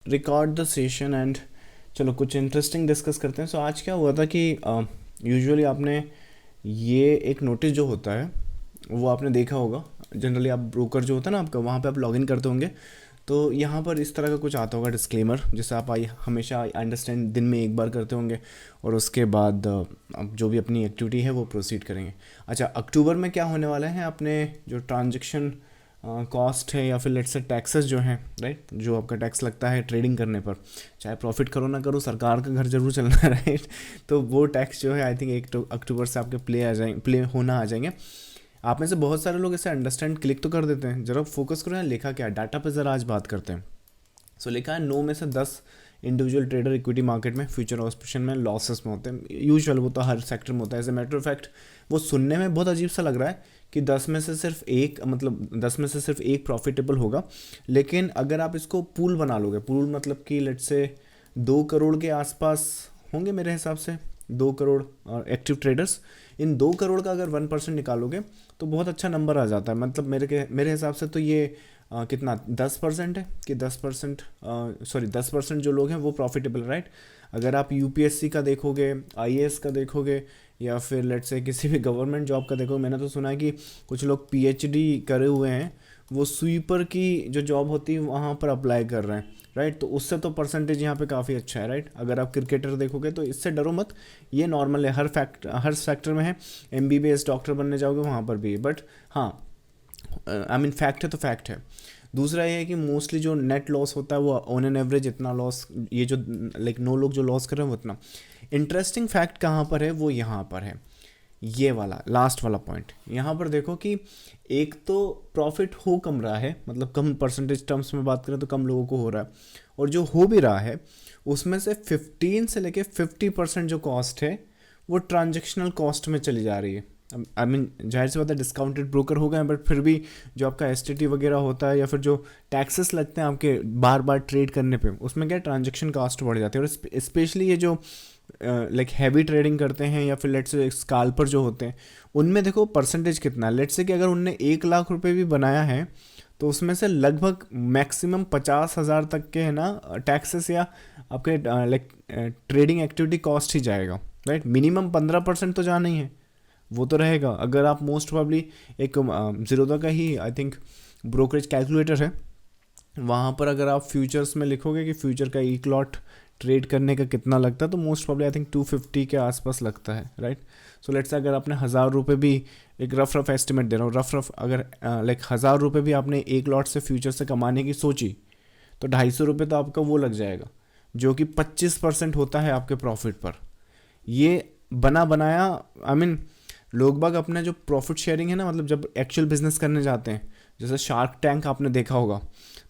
Record the session and चलो कुछ interesting discuss करते हैं। सो आज क्या हुआ था कि यूजुअली आपने ये एक नोटिस जो होता है वो आपने देखा होगा। जनरली आप ब्रोकर जो होता है ना आपका, वहाँ पे आप लॉगिन करते होंगे तो यहाँ पर इस तरह का कुछ आता होगा डिस्क्लेमर, जिससे आप हमेशा अंडरस्टैंड दिन में एक बार करते होंगे और उसके बाद आप जो भी अपनी एक्टिविटी है वो प्रोसीड करेंगे। अच्छा, अक्टूबर में क्या होने वाला है, अपने जो ट्रांजेक्शन कॉस्ट है या फिर लेट्स से टैक्सेस जो हैं, राइट, जो आपका टैक्स लगता है ट्रेडिंग करने पर, चाहे प्रॉफिट करो ना करो सरकार का घर जरूर चलना है, राइट। तो वो टैक्स जो है आई थिंक 1 अक्टूबर से आपके प्ले होना आ जाएंगे। आप में से बहुत सारे लोग इसे अंडरस्टैंड क्लिक तो कर देते हैं, जरा फोकस करो यहाँ लिखा क्या है, डाटा पे ज़रा आज बात करते हैं। सो लिखा है 9 में से 10 इंडिविजुअल ट्रेडर इक्विटी मार्केट में फ्यूचर ऑप्शन में लॉसेस में होते हैं। यूजुअल वो तो हर सेक्टर में होता है। As a matter of fact वो सुनने में बहुत अजीब सा लग रहा है कि 10 में से सिर्फ एक, मतलब 10 में से सिर्फ एक प्रॉफिटेबल होगा। लेकिन अगर आप इसको पूल बना लोगे, पूल मतलब कि लेट्स से 2 करोड़ के आसपास होंगे मेरे हिसाब से, 2 करोड़ एक्टिव ट्रेडर्स, इन 2 करोड़ का अगर 1% निकालोगे तो बहुत अच्छा नंबर आ जाता है। मतलब मेरे हिसाब से तो ये कितना 10% है कि 10%, सॉरी 10% जो लोग हैं वो प्रॉफिटेबल, राइट। अगर आप यूपीएससी का देखोगे, आईएएस का देखोगे, या फिर लेट्स से किसी भी गवर्नमेंट जॉब का देखोगे, मैंने तो सुना है कि कुछ लोग पीएचडी करे हुए हैं, वो स्वीपर की जो जॉब होती है वहाँ पर अप्लाई कर रहे हैं, राइट। तो उससे तो परसेंटेज यहाँ पे काफ़ी अच्छा है, राइट। अगर आप क्रिकेटर देखोगे तो इससे डरो मत, ये नॉर्मल है, हर सेक्टर में है। एमबीबीएस डॉक्टर बनने जाओगे वहाँ पर भी है, बट हाँ आई मीन फैक्ट है तो फैक्ट है। दूसरा ये है कि मोस्टली जो नेट लॉस होता है वो ऑन एन एवरेज इतना लॉस, ये जो लाइक 9 लोग जो लॉस कर रहे हैं वो इतना। इंटरेस्टिंग फैक्ट कहाँ पर है, वो यहाँ पर है, ये वाला लास्ट वाला पॉइंट। यहाँ पर देखो कि एक तो प्रॉफिट हो कम रहा है, मतलब कम परसेंटेज टर्म्स में बात करें तो कम लोगों को हो रहा है, और जो हो भी रहा है उसमें से 15 से लेके 50% जो कॉस्ट है वो ट्रांजेक्शनल कॉस्ट में चली जा रही है। आई मीन जाहिर सी बात है डिस्काउंटेड ब्रोकर हो गए, बट फिर भी जो आपका एसटीटी वगैरह होता है या फिर जो टैक्सेस लगते हैं आपके बार बार ट्रेड करने पे, उसमें क्या ट्रांजेक्शन कॉस्ट बढ़ जाती है। और स्पेशली ये जो लाइक हैवी ट्रेडिंग करते हैं या फिर लेट्स से स्कैल्पर जो होते हैं, उनमें देखो परसेंटेज कितना है। लेट्स से कि अगर उनने 1 लाख रुपए भी बनाया है तो उसमें से लगभग मैक्सिमम 50,000 तक के है ना टैक्सेस या आपके लाइक ट्रेडिंग एक्टिविटी कॉस्ट ही जाएगा, राइट। मिनिमम 15% तो जाना ही है, वो तो रहेगा। अगर आप मोस्ट प्रॉब्ली एक जीरोधा का ही आई थिंक ब्रोकरेज कैलकुलेटर है, वहाँ पर अगर आप फ्यूचर्स में लिखोगे कि फ्यूचर का एक लॉट ट्रेड करने का कितना लगता है, तो मोस्ट प्रॉब्ली आई थिंक 250 के आसपास लगता है, राइट। सो लेट्स से अगर आपने 1,000 रुपये भी, एक रफ एस्टिमेट दे रहा हूँ, रफ अगर लाइक 1,000 रुपये भी आपने एक लॉट से फ्यूचर से कमाने की सोची तो 250 रुपये तो आपका वो लग जाएगा, जो कि 25% होता है आपके प्रॉफिट पर। ये बनाया आई मीन लोग बाग अपना जो प्रॉफिट शेयरिंग है ना, मतलब जब एक्चुअल बिजनेस करने जाते हैं, जैसे शार्क टैंक आपने देखा होगा,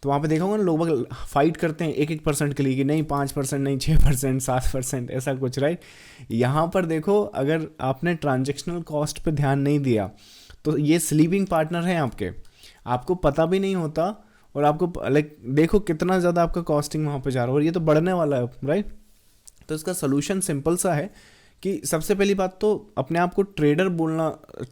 तो वहाँ पे देखा होगा ना लोग बाग फाइट करते हैं 1-1% के लिए कि नहीं 5% नहीं 6% 7% ऐसा कुछ, राइट। यहाँ पर देखो अगर आपने ट्रांजेक्शनल कॉस्ट पे ध्यान नहीं दिया तो ये स्लीपिंग पार्टनर हैं आपके, आपको पता भी नहीं होता, और आपको लाइक देखो कितना ज़्यादा आपका कॉस्टिंग वहाँ पे जा रहा है, और ये तो बढ़ने वाला है, राइट। तो इसका सोल्यूशन सिंपल सा है कि सबसे पहली बात तो अपने आप को ट्रेडर बोलना,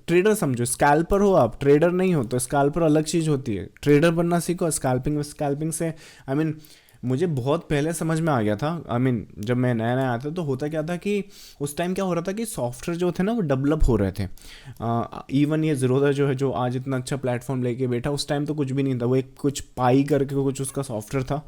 ट्रेडर समझो। स्कैल्पर हो आप, ट्रेडर नहीं हो, तो स्कैल्पर अलग चीज़ होती है, ट्रेडर बनना सीखो। स्कैल्पिंग से आई मीन मुझे बहुत पहले समझ में आ गया था। आई मीन जब मैं नया नया आता तो होता क्या था कि उस टाइम क्या हो रहा था कि सॉफ्टवेयर जो थे ना वो डेवलप हो रहे थे। इवन ये जीरोधा जो है, जो आज इतना अच्छा प्लेटफॉर्म लेके बैठा, उस टाइम तो कुछ भी नहीं था। वो एक कुछ पाई करके कुछ उसका सॉफ्टवेयर था,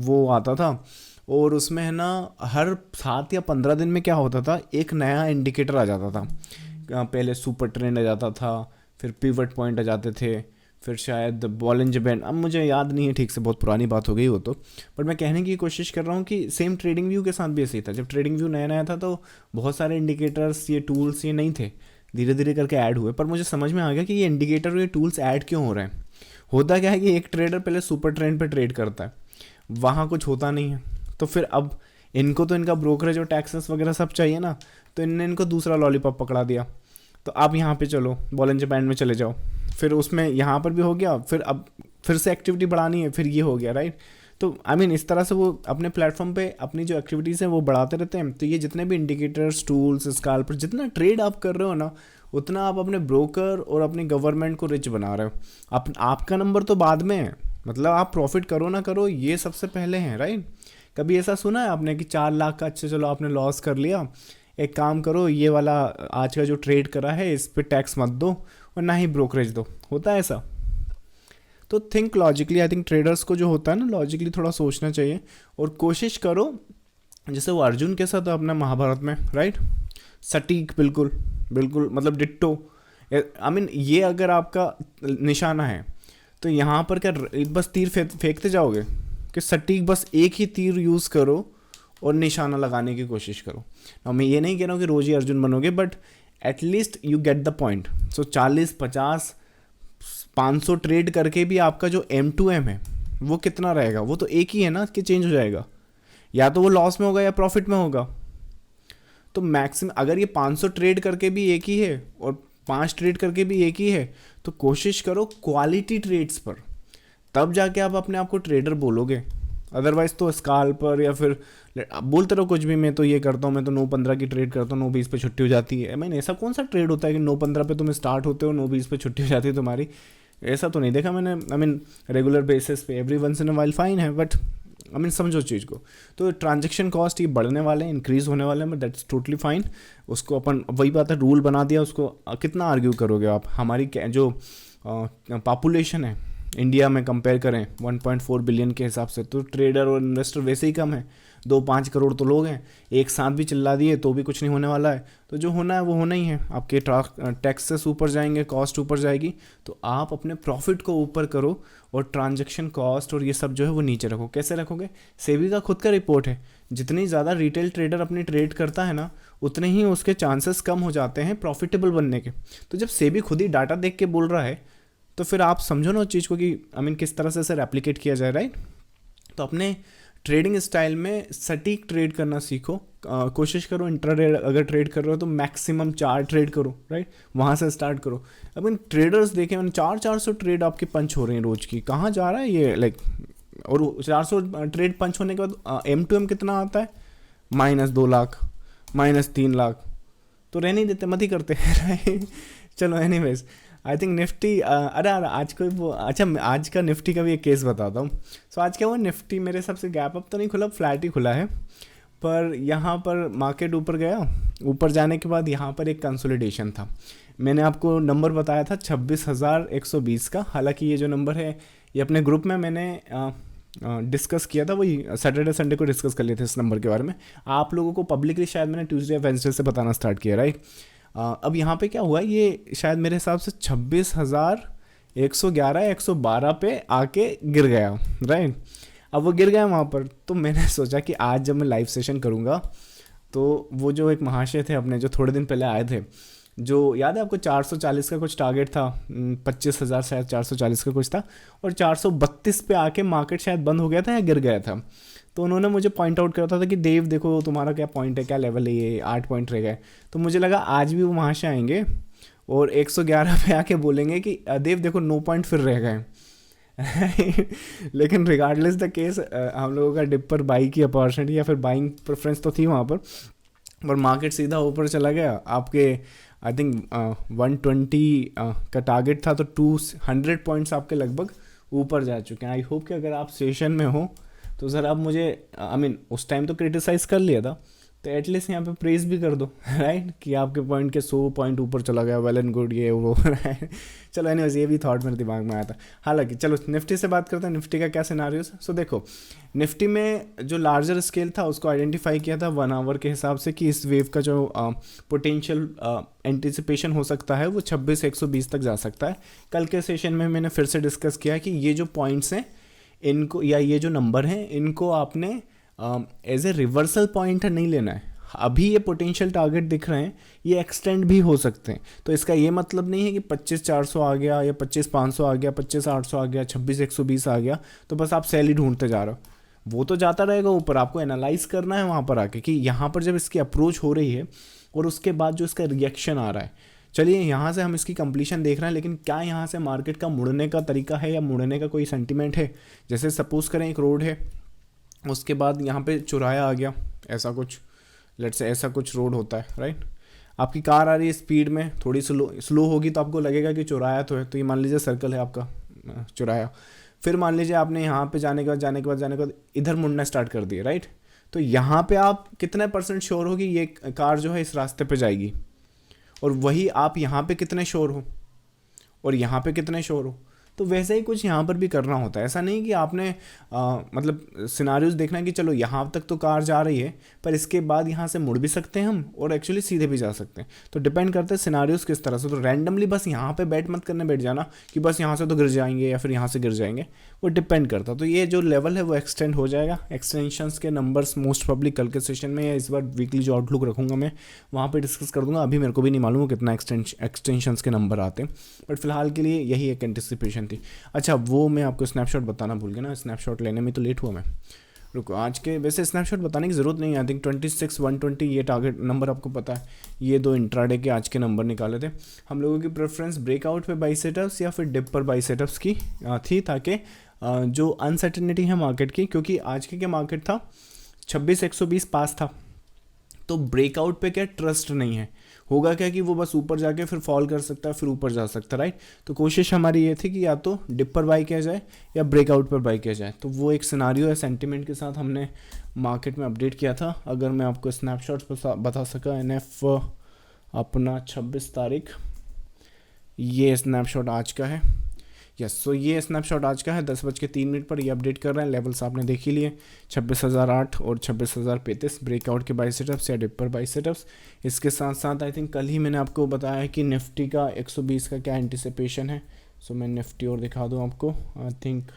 वो आता था, और उसमें है ना हर 7 या 15 दिन में क्या होता था, एक नया इंडिकेटर आ जाता था। पहले सुपर ट्रेंड आ जाता था, फिर पिवट पॉइंट आ जाते थे, फिर शायद बॉलिंजर बैंड, अब मुझे याद नहीं है ठीक से, बहुत पुरानी बात हो गई वो तो। पर मैं कहने की कोशिश कर रहा हूँ कि सेम ट्रेडिंग व्यू के साथ भी ऐसे ही था। जब ट्रेडिंग व्यू नया नया था तो बहुत सारे इंडिकेटर्स, ये टूल्स ये नहीं थे, धीरे धीरे करके ऐड हुए। पर मुझे समझ में आ गया कि ये इंडिकेटर और ये टूल्स ऐड क्यों हो रहे हैं। होता क्या है कि एक ट्रेडर पहले सुपर ट्रेंड पर ट्रेड करता है, वहाँ कुछ होता नहीं है, तो फिर अब इनको तो इनका ब्रोकरेज और टैक्सेस वगैरह सब चाहिए ना, तो इनने इनको दूसरा लॉलीपॉप पकड़ा दिया। तो आप यहाँ पे चलो बॉलिंजर बैंड में चले जाओ, फिर उसमें यहाँ पर भी हो गया, फिर अब फिर से एक्टिविटी बढ़ानी है, फिर ये हो गया, राइट। तो आई मीन इस तरह से वो अपने प्लेटफॉर्म पे अपनी जो एक्टिविटीज़ हैं वो बढ़ाते रहते हैं। तो ये जितने भी इंडिकेटर्स, टूल्स, स्कैल्पर, जितना ट्रेड आप कर रहे हो ना, उतना आप अपने ब्रोकर और अपनी गवर्नमेंट को रिच बना रहे हो। आपका नंबर तो बाद में है, मतलब आप प्रॉफिट करो ना करो ये सबसे पहले हैं, राइट। कभी ऐसा सुना है आपने कि 4 लाख का, अच्छा चलो आपने लॉस कर लिया, एक काम करो ये वाला आज का जो ट्रेड करा है इस पे टैक्स मत दो और ना ही ब्रोकरेज दो, होता है ऐसा? तो think logically. I think traders को जो होता है ना, लॉजिकली थोड़ा सोचना चाहिए और कोशिश करो, जैसे वो अर्जुन के साथ अपना महाभारत में, राइट, सटीक, बिल्कुल बिल्कुल, मतलब डिट्टो। आई मीन ये अगर आपका निशाना है तो यहाँ पर क्या बस तीर फेंकते जाओगे कि सटीक बस एक ही तीर यूज़ करो और निशाना लगाने की कोशिश करो। अब मैं ये नहीं कह रहा हूँ कि रोज ही अर्जुन बनोगे, but at least you get the point. So 40, 50, 500 trade करके भी आपका जो M2M है वो कितना रहेगा? वो तो एक ही है ना कि चेंज हो जाएगा, या तो वो लॉस में होगा या प्रॉफिट में होगा। तो मैक्सिमम अगर ये 500 ट्रेड करके भी एक ही है और 5 ट्रेड करके भी एक ही है, तो कोशिश करो क्वालिटी ट्रेड्स पर, तब जाके आप अपने आप को ट्रेडर बोलोगे। अदरवाइज तो स्काल पर या फिर बोलते रहो कुछ भी, मैं तो ये करता हूँ, मैं तो 9-15 की ट्रेड करता हूँ, 9-20 पे छुट्टी हो जाती है। मैंने ऐसा कौन सा ट्रेड होता है कि 9-15 पे तुम स्टार्ट होते हो, 9-20 पे छुट्टी हो जाती है तुम्हारी? ऐसा तो नहीं देखा मैंने। आई मीन रेगुलर बेसिस पे every once in a while fine है, बट आई मीन समझो चीज़ को। तो ट्रांजेक्शन कॉस्ट ये बढ़ने वाले हैं, इंक्रीज़ होने वाले हैं, बट दैट्स टोटली फाइन। उसको अपन, वही बात है, रूल बना दिया, उसको कितना आर्ग्यू करोगे आप? हमारी जो पॉपुलेशन है इंडिया में कंपेयर करें 1.4 बिलियन के हिसाब से, तो ट्रेडर और इन्वेस्टर वैसे ही कम है, 2-5 करोड़ तो लोग हैं। एक साथ भी चिल्ला दिए तो भी कुछ नहीं होने वाला है। तो जो होना है वो होना ही है। आपके टैक्सेस ऊपर जाएंगे, कॉस्ट ऊपर जाएगी, तो आप अपने प्रॉफिट को ऊपर करो और ट्रांजैक्शन कॉस्ट और ये सब जो है वो नीचे रखो। कैसे रखोगे? सेबी का खुद का रिपोर्ट है, जितनी ज़्यादा रिटेल ट्रेडर अपनी ट्रेड करता है ना, उतने ही उसके चांसेस कम हो जाते हैं प्रॉफिटेबल बनने के। तो जब सेबी खुद ही डाटा देख के बोल रहा है, तो फिर आप समझो ना उस चीज़ को कि आई मीन किस तरह से इसे रेप्लिकेट किया जाए, राइट। तो अपने ट्रेडिंग स्टाइल में सटीक ट्रेड करना सीखो। कोशिश करो इंट्राडे अगर ट्रेड कर रहे हो तो मैक्सिमम 4 ट्रेड करो, राइट, वहाँ से स्टार्ट करो। अब इन ट्रेडर्स देखें, 400 ट्रेड आपके पंच हो रहे हैं रोज की, कहाँ जा रहा है ये, लाइक। और 400 ट्रेड पंच होने के बाद M2M कितना आता है? -2 लाख, -3 लाख। तो रहने ही देते, मत ही करते राइट। चलो एनीवेज, आई थिंक निफ्टी, अरे आज कोई वो, अच्छा आज का निफ्टी का भी एक केस बताता हूँ। सो आज क्या हुआ, निफ्टी मेरे हिसाब से गैप अप तो नहीं खुला, फ्लैट ही खुला है, पर यहाँ पर मार्केट ऊपर गया। ऊपर जाने के बाद यहाँ पर एक कंसोलिडेशन था। मैंने आपको नंबर बताया था 26,120 का। हालांकि ये जो नंबर है ये अपने ग्रुप में मैंने डिस्कस किया था, वही सैटरडे संडे को डिस्कस कर लिए थे इस नंबर के बारे में। आप लोगों को पब्लिकली शायद मैंने ट्यूसडे या वेंसडे से बताना स्टार्ट किया, राइट। अब यहाँ पे क्या हुआ, ये शायद मेरे हिसाब से 26,111 112 पे आके गिर गया, राइट। अब वो गिर गया वहाँ पर, तो मैंने सोचा कि आज जब मैं लाइव सेशन करूँगा तो वो जो एक महाशय थे अपने, जो थोड़े दिन पहले आए थे, जो याद है आपको 440 का कुछ टारगेट था, 25,000 शायद 440 का कुछ था, और 432 पे आके मार्केट शायद बंद हो गया था या गिर गया था। तो उन्होंने मुझे पॉइंट आउट करता था कि देव देखो तुम्हारा क्या पॉइंट है, क्या लेवल है, ये 8 पॉइंट रह गए। तो मुझे लगा आज भी वो वहाँ से आएंगे और 111 पे आके बोलेंगे कि देव देखो 9 पॉइंट फिर रह गए। लेकिन रिगार्डलेस द केस, हम लोगों का डिप पर बाई की अपॉर्चुनिटी या फिर बाइंग प्रेफरेंस तो थी वहाँ पर मार्केट सीधा ऊपर चला गया। आपके आई थिंक 120 का टारगेट था, तो 200 पॉइंट्स आपके लगभग ऊपर जा चुके हैं। आई होप कि अगर आप सेशन में हो तो सर आप मुझे आई मीन उस टाइम तो क्रिटिसाइज़ कर लिया था, तो एटलीस्ट यहाँ पे प्रेज भी कर दो, राइट, कि आपके पॉइंट के 100 पॉइंट ऊपर चला गया, वेल एंड गुड, ये वो। चलो एनीवेज, ये भी थॉट मेरे दिमाग में आया था। हालांकि चलो निफ्टी से बात करते हैं, निफ्टी का क्या सिनारियोस। सो देखो, निफ्टी में जो लार्जर स्केल था उसको आइडेंटिफाई किया था 1 आवर के हिसाब से कि इस वेव का जो पोटेंशियल एंटिसिपेशन हो सकता है वो 26,120 तक जा सकता है। कल के सेशन में मैंने फिर से डिस्कस किया कि ये जो पॉइंट्स हैं इनको, या ये जो नंबर हैं इनको आपने एज ए रिवर्सल पॉइंट नहीं लेना है। अभी ये पोटेंशियल टारगेट दिख रहे हैं, ये एक्सटेंड भी हो सकते हैं। तो इसका ये मतलब नहीं है कि 25,400 आ गया या 25,500 आ गया, 25,800 आ गया, 26,120 आ गया तो बस आप सेल ही ढूंढते जा रहे हो। वो तो जाता रहेगा ऊपर, आपको एनालाइज करना है वहाँ पर आके कि यहाँ पर जब इसकी अप्रोच हो रही है और उसके बाद जो इसका रिएक्शन आ रहा है। चलिए यहाँ से हम इसकी कंप्लीशन देख रहे हैं, लेकिन क्या यहाँ से मार्केट का मुड़ने का तरीका है या मुड़ने का कोई सेंटीमेंट है? जैसे सपोज करें एक रोड है, उसके बाद यहाँ पे चौराया आ गया, ऐसा कुछ, लेट्स से ऐसा कुछ रोड होता है, राइट। आपकी कार आ रही है स्पीड में, थोड़ी स्लो होगी तो आपको लगेगा कि चौराया तो है, तो ये मान लीजिए सर्कल है आपका चौराया। फिर मान लीजिए आपने यहाँ पे जाने के बाद इधर मुड़ना स्टार्ट कर दिया, राइट। तो यहाँ पे आप कितने % श्योर हो कि ये कार जो है इस रास्ते पे जाएगी, और वही आप यहाँ पे कितने श्योर हो और यहाँ पे कितने श्योर हो। तो वैसे ही कुछ यहाँ पर भी करना होता है। ऐसा नहीं कि आपने मतलब सिनारियोज देखना है कि चलो यहाँ तक तो कार जा रही है, पर इसके बाद यहाँ से मुड़ भी सकते हैं हम और एक्चुअली सीधे भी जा सकते हैं। तो डिपेंड करता है सिनारियोज किस तरह से। तो रैंडमली बस यहाँ पे बैठ मत करने बैठ जाना कि बस यहाँ से तो गिर जाएंगे या फिर यहाँ से गिर जाएंगे, वो डिपेंड करता। तो ये जो लेवल है वो एक्सटेंड हो जाएगा। एक्सटेंशंस के नंबर्स मोस्ट प्रॉब्ली कल के सेशन में या इस बार वीकली जो आउटलुक रखूँगा मैं वहाँ पर डिस्कस कर दूँगा। अभी मेरे को भी नहीं मालूम कितना एक्सटेंशंस के नंबर आते हैं, बट फिलहाल के लिए यही एक एंटिसिपेशन थी। अच्छा, वो मैं आपको स्नैपशॉट बताना भूल गया ना, स्नैपशॉट लेने में तो लेट हुआ मैं। रुको, आज के वैसे स्नैपशॉट बताने की ज़रूरत नहीं है। आई थिंक 26 120 ये टारगेट नंबर आपको पता है। ये 2 इंट्राडे के आज के नंबर निकाले थे हम लोगों की। प्रेफरेंस ब्रेकआउट पे बाई सेटअप्स या फिर डिप पर बाई सेटअप्स की थी, ताकि जो अनसर्टेनिटी है मार्केट की, क्योंकि आज के क्या मार्केट था 26,120 पास था, तो ब्रेकआउट पे क्या ट्रस्ट नहीं है। होगा क्या कि वो बस ऊपर जाके फिर फॉल कर सकता है, फिर ऊपर जा सकता है, राइट। तो कोशिश हमारी ये थी कि या तो डिप पर बाई किया जाए या ब्रेकआउट पर बाई किया जाए। तो वो एक सिनारियो है सेंटिमेंट के साथ हमने मार्केट में अपडेट किया था। अगर मैं आपको स्नैपशॉट्स बता सका, NF अपना 26 तारीख, ये स्नैपशॉट आज का है। यस, सो ये स्नैपशॉट आज का है 10:03 पर। ये अपडेट कर रहे हैं। लेवल्स आपने देख ही लिए, 26,008 और 26,035 ब्रेकआउट के बाई सेटअप्स या डिप पर बाई सेटअप्स। इसके साथ साथ आई थिंक कल ही मैंने आपको बताया कि निफ्टी का 120 का क्या एंटिसिपेशन है। सो मैं निफ्टी और दिखा दूँ आपको। आई थिंक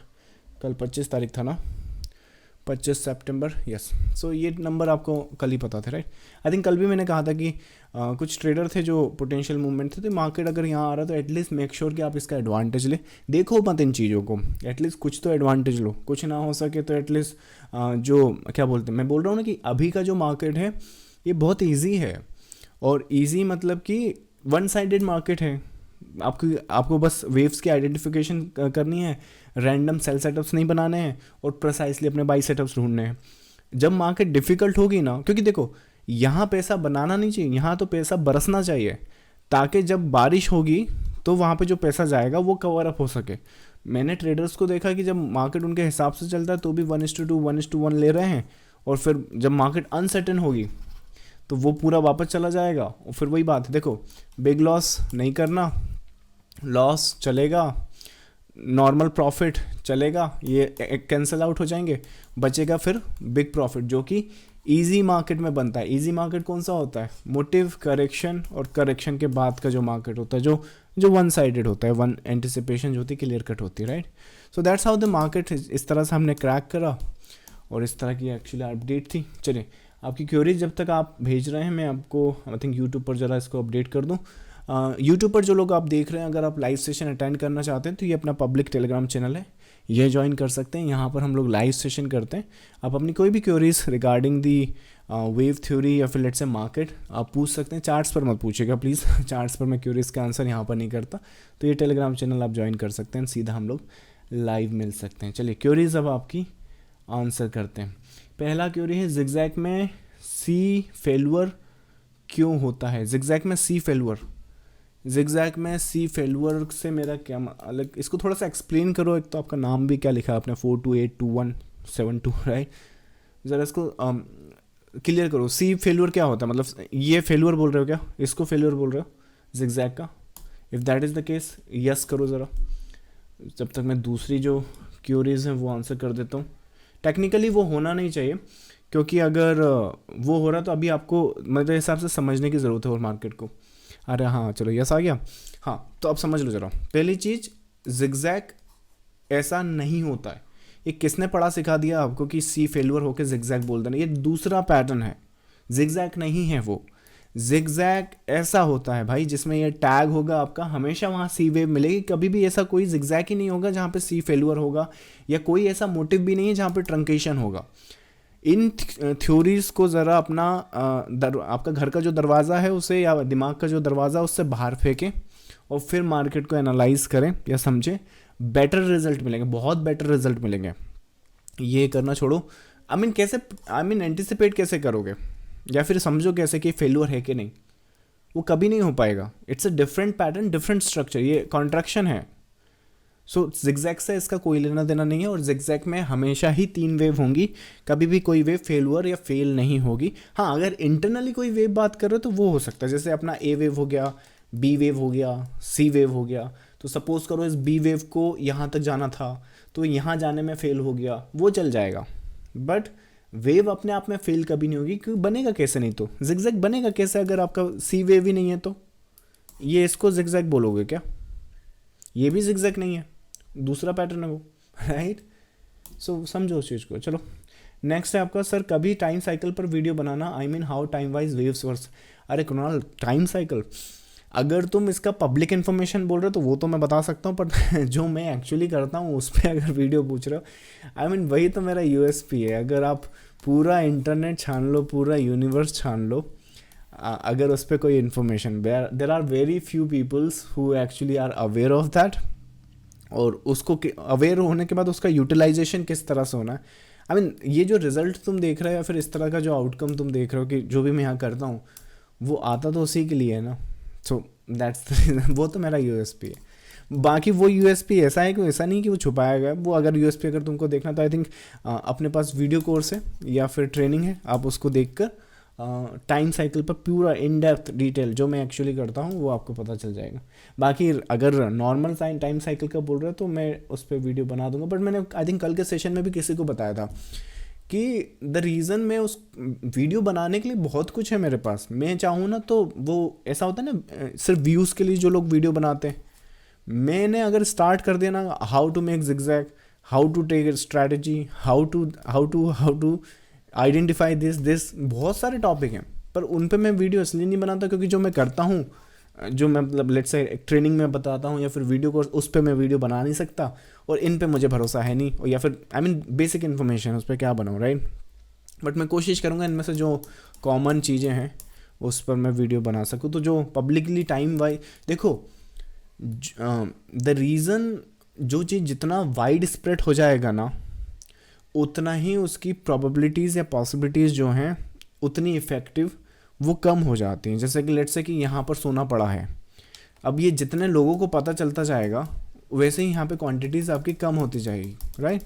कल 25 तारीख था ना, 25 सितंबर। यस, सो ये नंबर आपको कल ही पता थे, राइट। आई थिंक कल भी मैंने कहा था कि कुछ ट्रेडर थे जो पोटेंशियल मूवमेंट थे, तो मार्केट अगर यहाँ आ रहा है तो एटलीस्ट मेक श्योर कि आप इसका एडवांटेज ले। देखो मत इन चीज़ों को, एटलीस्ट कुछ तो एडवांटेज लो। कुछ ना हो सके तो एटलीस्ट जो क्या बोलते हैं, मैं बोल रहा हूँ ना कि अभी का जो मार्केट है ये बहुत ईजी है। और ईजी मतलब कि वन साइडेड मार्केट है। आपको बस वेव्स की आइडेंटिफिकेशन करनी है, रैंडम सेल सेटअप्स नहीं बनाने हैं और प्रिसाइसली अपने बाई सेटअप्स ढूंढने हैं। जब मार्केट डिफ़िकल्ट होगी ना, क्योंकि देखो यहाँ पैसा बनाना नहीं चाहिए, यहाँ तो पैसा बरसना चाहिए, ताकि जब बारिश होगी तो वहाँ पे जो पैसा जाएगा वो कवर अप हो सके। मैंने ट्रेडर्स को देखा कि जब मार्केट उनके हिसाब से चलता है तो भी 1:2 1:1 ले रहे हैं, और फिर जब मार्केट अनसर्टेन होगी तो वो पूरा वापस चला जाएगा। और फिर वही बात है, देखो बिग लॉस नहीं करना, लॉस चलेगा, नॉर्मल प्रॉफिट चलेगा, ये कैंसिल आउट हो जाएंगे, बचेगा फिर बिग प्रॉफिट, जो कि इजी मार्केट में बनता है। इजी मार्केट कौन सा होता है? मोटिव, करेक्शन और करेक्शन के बाद का जो मार्केट होता है, जो वन साइडेड होता है, वन एंटिसिपेशन जो होती है क्लियर कट होती है, right. So that's how the market, इस तरह से हमने क्रैक करा और इस तरह की एक्चुअली अपडेट थी। चलिए, आपकी क्वेरीज जब तक आप भेज रहे हैं मैं आपको आई थिंक यूट्यूब पर ज़रा इसको अपडेट कर दूँ। यूट्यूब पर जो लोग आप देख रहे हैं, अगर आप लाइव सेशन अटेंड करना चाहते हैं तो ये अपना पब्लिक टेलीग्राम चैनल है, ये ज्वाइन कर सकते हैं। यहाँ पर हम लोग लाइव सेशन करते हैं। आप अपनी कोई भी queries regarding the wave theory या फिर लेट्स से मार्केट आप पूछ सकते हैं। चार्ट्स पर मत पूछिएगा प्लीज़, चार्ट्स पर मैं क्वेरीज का आंसर यहाँ पर नहीं करता। तो ये टेलीग्राम चैनल आप ज्वाइन कर सकते हैं, सीधा हम लोग लाइव मिल सकते हैं। चलिए, क्वेरीज अब आपकी आंसर करते हैं। पहला क्वेरी है, जिगजैग में सी फेलुअर क्यों होता है? जिगजैग में सी फेलुअर, जिगजैग में सी फेलुअर से मेरा क्या अलग, इसको थोड़ा सा एक्सप्लेन करो। एक तो आपका नाम भी क्या लिखा है आपने, 42822172, राइट। ज़रा इसको क्लियर करो, सी फेलुअर क्या होता है? मतलब ये फेलुअर बोल रहे हो क्या? इसको फेलुअर बोल रहे हो जिगजैग का? If that is the case yes करो ज़रा, जब तक मैं दूसरी जो क्यूरीज हैं वो आंसर कर देता हूँ। टेक्निकली वो होना नहीं चाहिए, क्योंकि अगर वो हो रहा तो अभी आपको मेरे हिसाब से समझने की ज़रूरत है और मार्केट को। अरे हाँ, चलो यस आ गया। हाँ, तो अब समझ लो ज़रा। पहली चीज़, जिगजैग ऐसा नहीं होता है। ये किसने पढ़ा सिखा दिया आपको कि सी फेलुअर होकर जिगजैग बोल देना? ये दूसरा पैटर्न है, जिगजैग नहीं है वो। जिगजैग ऐसा होता है भाई जिसमें ये टैग होगा आपका, हमेशा वहाँ सी वेव मिलेगी। कभी भी ऐसा कोई जिगजैग ही नहीं होगा जहाँ पे सी फेलुअर होगा, या कोई ऐसा मोटिव भी नहीं है जहाँ पे ट्रंकेशन होगा। इन थ्योरीज को ज़रा अपना आपका घर का जो दरवाज़ा है उसे, या दिमाग का जो दरवाज़ा उससे बाहर फेंकें और फिर मार्केट को एनालाइज करें या समझें। बेटर रिजल्ट मिलेंगे, बहुत बेटर रिजल्ट मिलेंगे। ये करना छोड़ो। कैसे एंटिसिपेट कैसे करोगे या फिर समझो कैसे कि फेल्यूर है कि नहीं? वो कभी नहीं हो पाएगा। It's a different pattern, different structure. ये कॉन्ट्रैक्शन है, सो जिगजैग से इसका कोई लेना देना नहीं है, और जिगजैग में हमेशा ही 3 वेव होंगी, कभी भी कोई वेव फेल हुआ या फेल नहीं होगी। हाँ, अगर इंटरनली कोई वेव बात कर रहे हो तो वो हो सकता है, जैसे अपना ए वेव हो गया, बी वेव हो गया, सी वेव हो गया। तो सपोज करो इस बी वेव को यहाँ तक जाना था, तो यहाँ जाने में फेल हो गया, वो चल जाएगा। बट वेव अपने आप में फेल कभी नहीं होगी, क्योंकि बनेगा कैसे नहीं, तो जिगजैग बनेगा कैसे अगर आपका सी वेव ही नहीं है तो? ये इसको जिगजैग बोलोगे क्या? ये भी जिगजैग नहीं है, दूसरा पैटर्न है वो, राइट। सो समझो उस चीज़ को। चलो नेक्स्ट है आपका, सर कभी टाइम साइकिल पर वीडियो बनाना, I mean how time wise waves worse. अरे कुणाल, टाइम साइकिल अगर तुम इसका पब्लिक इन्फॉर्मेशन बोल रहे हो तो वो तो मैं बता सकता हूँ, पर जो मैं एक्चुअली करता हूँ उस पर अगर वीडियो पूछ रहे हो, आई मीन वही तो मेरा यूएसपी है। अगर आप पूरा इंटरनेट छान लो, पूरा यूनिवर्स छान लो, अगर उस पर कोई information, there are very few peoples who actually are aware of that, और उसको अवेयर होने के बाद उसका यूटिलाइजेशन किस तरह से होना है। आई मीन ये जो रिजल्ट तुम देख रहे हो या फिर इस तरह का जो आउटकम तुम देख रहे हो कि जो भी मैं यहाँ करता हूँ वो आता तो उसी के लिए है ना। सो दैट्स द रीज़न, वो तो मेरा यूएसपी है। बाकी वो यूएसपी ऐसा है कि ऐसा नहीं कि वो छुपाया गया है। वो अगर यूएसपी अगर तुमको देखना तो आई थिंक अपने पास वीडियो कोर्स है या फिर ट्रेनिंग है, आप उसको देखकर टाइम साइकिल पर पूरा इन डेप्थ डिटेल जो मैं एक्चुअली करता हूँ वो आपको पता चल जाएगा। बाकी अगर नॉर्मल टाइम साइकिल का बोल रहे हो तो मैं उस पर वीडियो बना दूंगा। बट मैंने आई थिंक कल के सेशन में भी किसी को बताया था कि द रीज़न मैं उस वीडियो बनाने के लिए बहुत कुछ है मेरे पास। मैं चाहूँ ना तो वो ऐसा होता है ना, सिर्फ व्यूज़ के लिए जो लोग वीडियो बनाते हैं, मैंने अगर स्टार्ट कर दिया ना, how to make zigzag, how to take strategy, how to identify this बहुत सारे टॉपिक हैं। पर उन पे मैं वीडियो इसलिए नहीं बनाता क्योंकि जो मैं करता हूँ, जो मैं मतलब लेट्स से ट्रेनिंग में बताता हूँ या फिर वीडियो कोर्स, उस पर मैं वीडियो बना नहीं सकता, और इन पे मुझे भरोसा है नहीं, और या फिर आई मीन बेसिक इन्फॉर्मेशन उस पर क्या बनाऊँ, राइट। बट मैं कोशिश करूँगा इनमें से जो कॉमन चीज़ें हैं उस पर मैं वीडियो बना सकूँ। तो जो पब्लिकली टाइम वाइज देखो, द रीज़न जो चीज़ जितना वाइड स्प्रेड हो जाएगा ना, उतना ही उसकी प्रोबेबिलिटीज़ या पॉसिबिलिटीज़ जो हैं उतनी इफ़ेक्टिव वो कम हो जाती हैं। जैसे कि लेट्स से कि यहाँ पर सोना पड़ा है, अब ये जितने लोगों को पता चलता जाएगा वैसे ही यहाँ पे क्वांटिटीज़ आपकी कम होती जाएगी, राइट।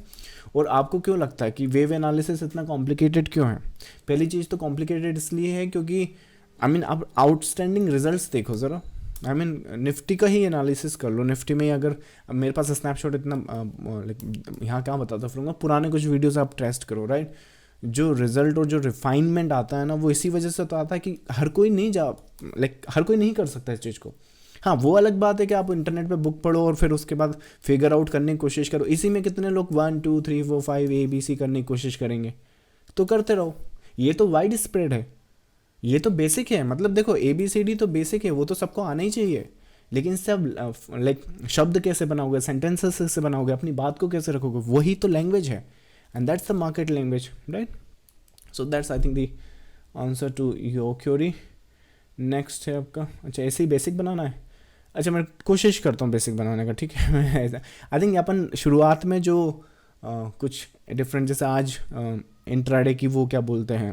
और आपको क्यों लगता है कि वेव एनालिसिस इतना कॉम्प्लिकेटेड क्यों है? पहली चीज़ तो कॉम्प्लिकेटेड इसलिए है क्योंकि आई मीन आप आउटस्टैंडिंग रिजल्ट्स देखो ज़रा। आई मीन निफ्टी का ही एनालिसिस कर लो। निफ्टी में अगर मेरे पास स्नैपशॉट इतना यहाँ क्या बताता फिरूँगा, पुराने कुछ वीडियोस आप टेस्ट करो, राइट। जो रिजल्ट और जो रिफाइनमेंट आता है ना, वो इसी वजह से तो आता है कि हर कोई नहीं हर कोई नहीं कर सकता इस चीज़ को। हाँ, वो अलग बात है कि आप इंटरनेट पे बुक पढ़ो और फिर उसके बाद फिगर आउट करने की कोशिश करो। इसी में कितने लोग 1 2 3 4 5 ABC करने की कोशिश करेंगे, तो करते रहो। ये तो वाइड स्प्रेड है, ये तो बेसिक है। मतलब देखो ABCD तो बेसिक है, वो तो सबको आना ही चाहिए। लेकिन सब शब्द कैसे बनाओगे, सेंटेंसेस कैसे बनाओगे, अपनी बात को कैसे रखोगे, वही तो लैंग्वेज है। And that's the market language, right. So that's I think the answer to your query. Next है आपका, अच्छा ऐसे ही बेसिक बनाना है। अच्छा मैं कोशिश करता हूँ बेसिक बनाने का, ठीक है। आई थिंक अपन शुरुआत में जो कुछ डिफरेंट, जैसे आज इंट्राडे की वो क्या बोलते हैं,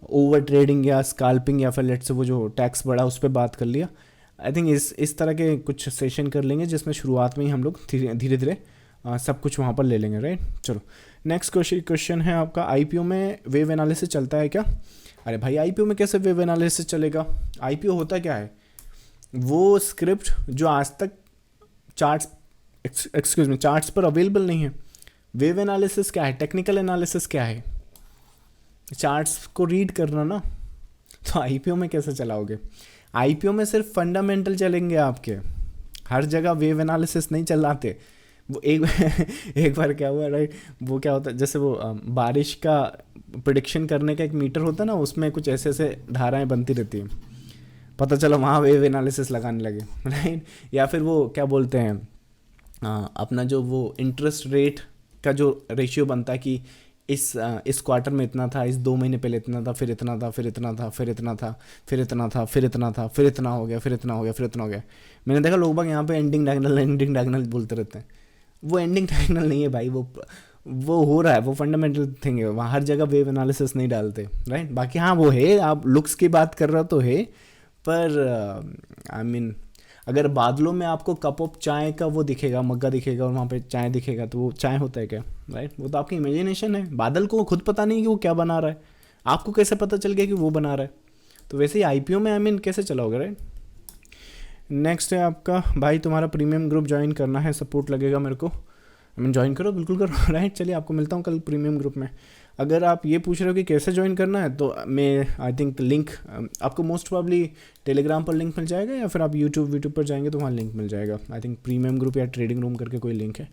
ओवर ट्रेडिंग या स्काल्पिंग या फिर लेट से वो जो टैक्स बढ़ा उस पर बात कर लिया। आई थिंक इस तरह के कुछ सेशन कर लेंगे जिसमें शुरुआत में ही हम लोग धीरे धीरे सब कुछ वहाँ पर ले लेंगे, राइट। चलो नेक्स्ट क्वेश्चन है आपका, IPO में वेव एनालिसिस चलता है क्या? अरे भाई IPO में कैसे वेव एनालिसिस चलेगा? IPO होता क्या है? वो स्क्रिप्ट जो आज तक चार्ट्स पर अवेलेबल नहीं है। वेव एनालिसिस क्या है? टेक्निकल एनालिसिस क्या है? चार्ट्स को रीड करना ना। तो IPO में कैसे चलाओगे? IPO में सिर्फ फंडामेंटल चलेंगे आपके, हर जगह वेव एनालिसिस नहीं चलाते। वो एक बार क्या हुआ, राइट, वो क्या होता है, जैसे वो बारिश का प्रिडिक्शन करने का एक मीटर होता है ना, उसमें कुछ ऐसे ऐसे धाराएं बनती रहती हैं, पता चला वहाँ वेव एनालिसिस लगाने लगे, राइट। या फिर वो क्या बोलते हैं, अपना जो वो इंटरेस्ट रेट का जो रेशियो बनता है कि इस क्वार्टर में इतना था, इस 2 महीने पहले इतना था, फिर इतना था, फिर इतना था, फिर इतना था, फिर इतना था, फिर इतना था, फिर इतना हो गया, फिर इतना हो गया, फिर इतना हो गया। मैंने देखा लोग बाग यहाँ पे एंडिंग डायगोनल बोलते रहते हैं। वो एंडिंग डायगोनल नहीं है भाई, वो हो रहा है, वो फंडामेंटल थिंग है। वहाँ हर जगह वेव एनालिसिस नहीं डालते, राइट। बाकी हाँ वो है, आप लुक्स की बात कर रहे हो तो है, पर आई मीन अगर बादलों में आपको कप ऑफ चाय का वो दिखेगा, मग्गा दिखेगा और वहाँ पे चाय दिखेगा, तो वो चाय होता है क्या? राइट, वो तो आपकी इमेजिनेशन है। बादल को खुद पता नहीं कि वो क्या बना रहा है, आपको कैसे पता चल गया कि वो बना रहा है? तो वैसे ही आईपीओ में कैसे चलाओगे, राइट। नेक्स्ट है आपका, भाई तुम्हारा प्रीमियम ग्रुप ज्वाइन करना है, सपोर्ट लगेगा मेरे को। ज्वाइन करो, बिल्कुल करो, राइट। चलिए आपको मिलता हूँ कल प्रीमियम ग्रुप में। अगर आप ये पूछ रहे हो कि कैसे ज्वाइन करना है, तो मैं आई थिंक लिंक आपको मोस्ट प्रॉब्ली टेलीग्राम पर लिंक मिल जाएगा, या फिर आप यूट्यूब पर जाएंगे तो वहाँ लिंक मिल जाएगा। आई थिंक प्रीमियम ग्रुप या ट्रेडिंग रूम करके कोई लिंक है,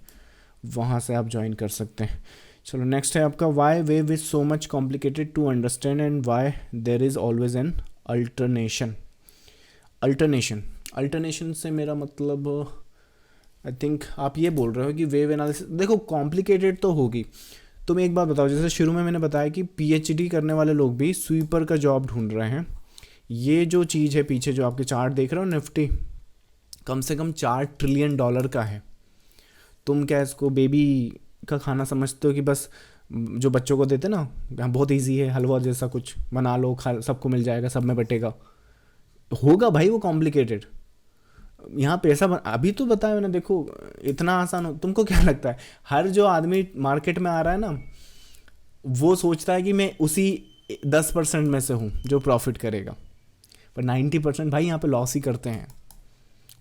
वहाँ से आप ज्वाइन कर सकते हैं। चलो नेक्स्ट है आपका, why wave is so much complicated to understand and why there is always an alternation. Alternation से मेरा मतलब आई थिंक आप ये बोल रहे हो कि वेव एनालिसिस, देखो कॉम्प्लिकेटेड तो होगी। तुम एक बात बताओ, जैसे शुरू में मैंने बताया कि पीएचडी करने वाले लोग भी स्वीपर का जॉब ढूंढ रहे हैं। ये जो चीज़ है पीछे जो आपके चार्ट देख रहे हो, निफ्टी कम से कम $4 ट्रिलियन का है। तुम क्या इसको बेबी का खाना समझते हो कि बस जो बच्चों को देते ना, बहुत इजी है, हलवा जैसा कुछ बना लो, खा सबको मिल जाएगा, सब में बटेगा? होगा भाई वो कॉम्प्लिकेटेड। यहाँ पैसा अभी तो बताया मैंने, देखो इतना आसान हो। तुमको क्या लगता है हर जो आदमी मार्केट में आ रहा है ना, वो सोचता है कि मैं उसी 10% में से हूँ जो प्रॉफिट करेगा, पर 90% भाई यहाँ पे लॉस ही करते हैं।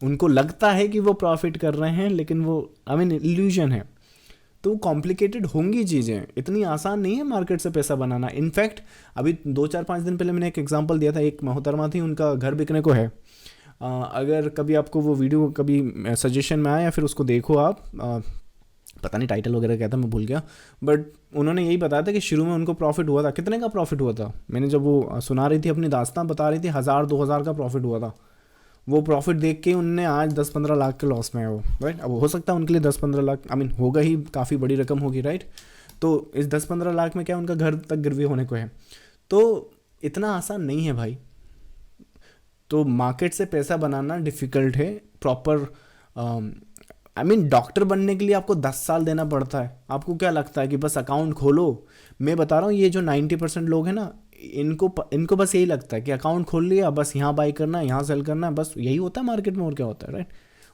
उनको लगता है कि वो प्रॉफिट कर रहे हैं, लेकिन वो इल्यूजन है। तो कॉम्प्लिकेटेड होंगी चीज़ें, इतनी आसान नहीं है मार्केट से पैसा बनाना। इनफैक्ट अभी 2-4-5 दिन पहले मैंने एक एग्जांपल दिया था, एक मोहतरमा थी, उनका घर बिकने को है। अगर कभी आपको वो वीडियो कभी सजेशन में आया या फिर उसको देखो आप, पता नहीं टाइटल वगैरह क्या था, मैं भूल गया, बट उन्होंने यही बताया था कि शुरू में उनको प्रॉफिट हुआ था। कितने का प्रॉफिट हुआ था? मैंने जब वो सुना रही थी अपनी दास्तां बता रही थी, 1000-2000 का प्रॉफिट हुआ था। वो प्रॉफिट देख के उनने आज 10-15 लाख के लॉस में है वो, राइट। अब हो सकता है उनके लिए 10-15 लाख होगा ही, काफ़ी बड़ी रकम होगी, राइट। तो इस 10-15 लाख में क्या उनका घर तक गिरवी होने को है। तो इतना आसान नहीं है भाई। तो मार्केट से पैसा बनाना डिफ़िकल्ट है। प्रॉपर डॉक्टर बनने के लिए आपको 10 साल देना पड़ता है। आपको क्या लगता है कि बस अकाउंट खोलो? मैं बता रहा हूँ, ये जो 90% लोग हैं ना, इनको बस यही लगता है कि अकाउंट खोल लिया, बस यहाँ बाई करना है, यहाँ सेल करना है, बस यही होता है मार्केट में, और क्या होता है, राइट।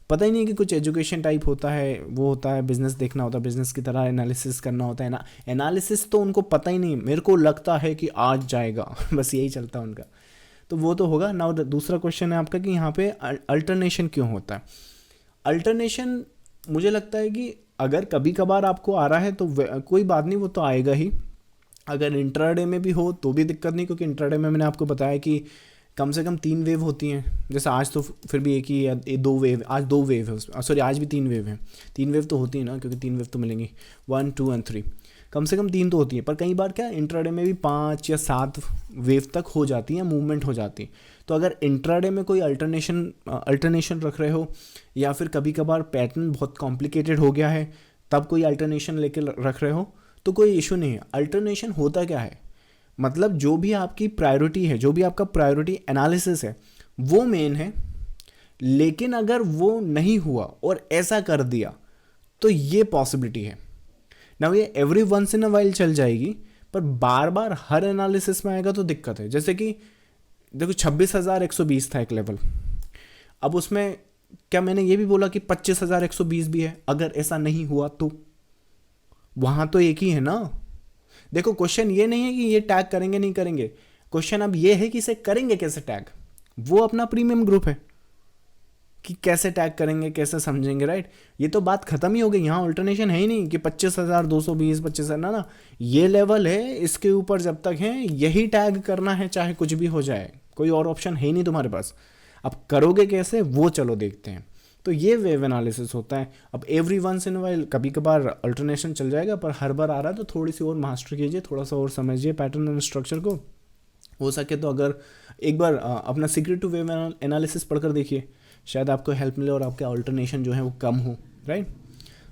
पता ही नहीं कि कुछ एजुकेशन टाइप होता है, वो होता है बिजनेस देखना होता है, बिजनेस की तरह एनालिसिस करना होता है ना। एनालिसिस तो उनको पता ही नहीं, मेरे को लगता है कि आज जाएगा बस यही चलता है उनका। तो वो तो होगा ना। दूसरा क्वेश्चन है आपका कि यहाँ पे अल्टरनेशन क्यों होता है? अल्टरनेशन मुझे लगता है कि अगर कभी कभार आपको आ रहा है तो कोई बात नहीं, वो तो आएगा ही। अगर इंट्राडे में भी हो तो भी दिक्कत नहीं, क्योंकि इंट्राडे में मैंने आपको बताया कि कम से कम 3 वेव होती हैं। जैसे आज तो फिर भी एक ही या 2 वेव, आज 2 वेव है, सॉरी आज भी 3 वेव हैं। 3 वेव तो होती है ना, क्योंकि 3 वेव तो मिलेंगी, 1, 2 और 3, कम से कम 3 तो होती है। पर कई बार क्या इंट्राडे में भी 5 या 7 वेव तक हो जाती है, मूवमेंट हो जाती है। तो अगर इंट्राडे में कोई अल्टरनेशन रख रहे हो, या फिर कभी कभार पैटर्न बहुत कॉम्प्लिकेटेड हो गया है तब कोई अल्टरनेशन लेके रख रहे हो, तो कोई इशू नहीं है। अल्टरनेशन होता क्या है, मतलब जो भी आपकी प्रायोरिटी है, जो भी आपका प्रायोरिटी एनालिसिस है, वो मेन है। लेकिन अगर वो नहीं हुआ और ऐसा कर दिया, तो ये पॉसिबिलिटी है ना। ये every once in a while चल जाएगी, पर बार बार हर एनालिसिस में आएगा तो दिक्कत है। जैसे कि देखो 26,120 था एक लेवल, अब उसमें क्या मैंने ये भी बोला कि 25,120 भी है? अगर ऐसा नहीं हुआ तो वहां तो एक ही है ना। देखो क्वेश्चन ये नहीं है कि ये टैग करेंगे नहीं करेंगे, क्वेश्चन अब ये है कि इसे करेंगे कैसे टैग। वो अपना प्रीमियम ग्रुप है कि कैसे टैग करेंगे, कैसे समझेंगे, राइट। ये तो बात खत्म ही हो गई। यहाँ अल्टरनेशन है ही नहीं कि 25,220, 25,000 ना, ये लेवल है, इसके ऊपर जब तक है यही टैग करना है, चाहे कुछ भी हो जाए। कोई और ऑप्शन है ही नहीं तुम्हारे पास। अब करोगे कैसे, वो चलो देखते हैं। तो ये वेव एनालिसिस होता है। अब एवरी वंस इन वाइल कभी कभार अल्टरनेशन चल जाएगा, पर हर बार आ रहा है तो थोड़ी सी और मास्टर कीजिए, थोड़ा सा और समझिए पैटर्न एंड स्ट्रक्चर को। हो सके तो अगर एक बार अपना सीक्रेट टू वेव एनालिसिस पढ़कर देखिए, शायद आपको हेल्प मिले और आपके अल्टरनेशन जो है वो कम हो, right.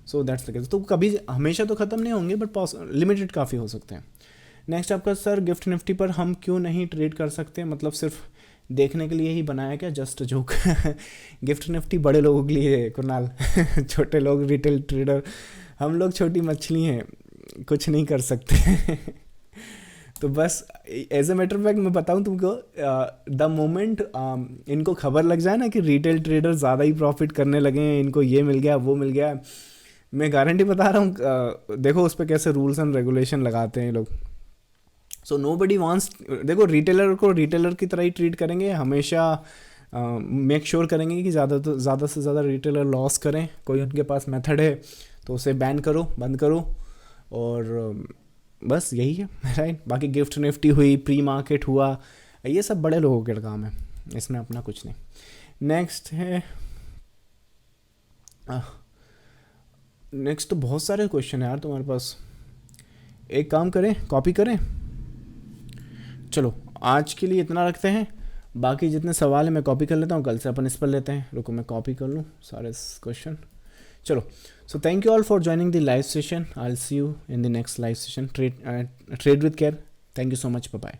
So that's the case. तो कभी हमेशा तो ख़त्म नहीं होंगे, बट लिमिटेड काफ़ी हो सकते हैं। नेक्स्ट आपका, सर गिफ्ट निफ्टी पर हम क्यों नहीं ट्रेड कर सकते? मतलब सिर्फ देखने के लिए ही बनाया क्या? जस्ट जोक गिफ्ट निफ्टी बड़े लोगों के लिए है कुणाल छोटे लोग रिटेल ट्रेडर, हम लोग छोटी मछली हैं, कुछ नहीं कर सकते तो बस एज ए मैटर फैक्ट मैं बताऊं तुमको, द मोमेंट इनको खबर लग जाए ना कि रिटेल ट्रेडर ज़्यादा ही प्रॉफिट करने लगे हैं, इनको ये मिल गया वो मिल गया, मैं गारंटी बता रहा हूँ, देखो उस पर कैसे रूल्स एंड रेगुलेशन लगाते हैं ये लोग। सो नो बडी वॉन्ट्स, देखो रिटेलर को रिटेलर की तरह ही ट्रीट करेंगे हमेशा, मेक श्योर करेंगे कि ज़्यादा से ज़्यादा रिटेलर लॉस करें। कोई उनके पास मेथड है तो उसे बैन करो, बंद करो, और बस यही है राइट। बाकी गिफ्ट निफ्टी हुई, प्री मार्केट हुआ, ये सब बड़े लोगों के काम है, इसमें अपना कुछ नहीं। नेक्स्ट है, नेक्स्ट तो बहुत सारे क्वेश्चन है यार तुम्हारे पास, एक काम करें कॉपी करें। चलो आज के लिए इतना रखते हैं, बाकी जितने सवाल हैं मैं कॉपी कर लेता हूँ, कल से अपन इस पर लेते हैं। रुको मैं कॉपी कर लूँ सारे क्वेश्चन। चलो, so thank you all for joining the live session. I'll see you in the next live session. Trade with care. Thank you so much. Bye bye.